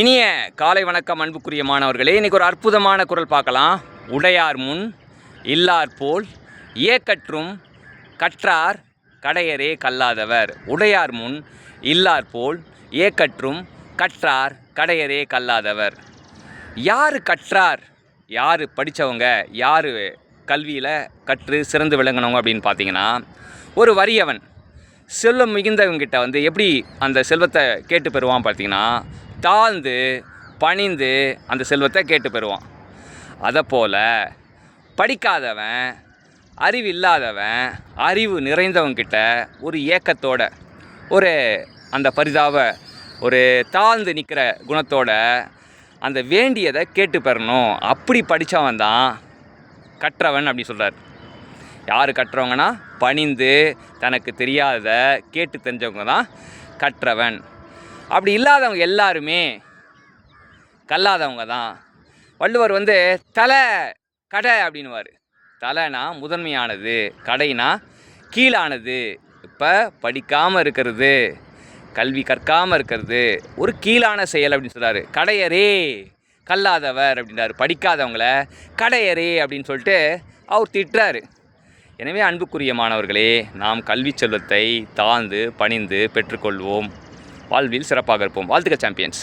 இனிய காலை வணக்கம் அன்புக்குரிய மாணவர்களே. இன்றைக்கி ஒரு அற்புதமான குறள் பார்க்கலாம். உடையார் முன் இல்லார் போல் ஏக்கற்றும் கற்றார் கடையரே கல்லாதவர். உடையார் முன் இல்லார் போல் ஏக்கற்றும் கற்றார் கடையரே கல்லாதவர். யார் கற்றார், யார் படித்தவங்க, யார் கல்வியில் கற்று சிறந்து விளங்கினவங்க அப்படின்னு பார்த்தீங்கன்னா, ஒரு வறியவன் செல்வம் மிகுந்தவங்கிட்ட எப்படி அந்த செல்வத்தை கேட்டு பெறுவான் பார்த்தீங்கன்னா, தாழ்ந்து பணிந்து அந்த செல்வத்தை கேட்டு பெறுவான். அதை போல் படிக்காதவன், அறிவு இல்லாதவன், அறிவு நிறைந்தவங்கிட்ட ஒரு ஏக்கத்தோட, ஒரு அந்த பரிதாப, ஒரு தாழ்ந்து நிற்கிற குணத்தோட அந்த வேண்டியதை கேட்டு பெறணும். அப்படி படித்தவன் தான் கற்றவன் அப்படி சொல்கிறார். யார் கற்றவங்கன்னா, பணிந்து தனக்கு தெரியாத கேட்டு தெரிஞ்சவங்க தான் கற்றவன். அப்படி இல்லாதவங்க எல்லாருமே கல்லாதவங்க தான். வள்ளுவர் தலை கடை அப்படின்வார். தலைனா முதன்மையானது, கடைனா கீழானது. இப்போ படிக்காமல் இருக்கிறது, கல்வி கற்காமல் இருக்கிறது ஒரு கீழான செயல் அப்படின்னு சொல்கிறாரு. கடையரே கல்லாதவர் அப்படின்றார். படிக்காதவங்கள கடையரே அப்படின்னு சொல்லிட்டு அவர் திட்டுறாரு. எனவே அன்புக்குரிய மாணவர்களே, நாம் கல்வி செல்வத்தை தாழ்ந்து பணிந்து பெற்றுக்கொள்வோம். வாழ்வில் சிறப்பாக இருப்போம். வாழ்த்துக்கள் சாம்பியன்ஸ்.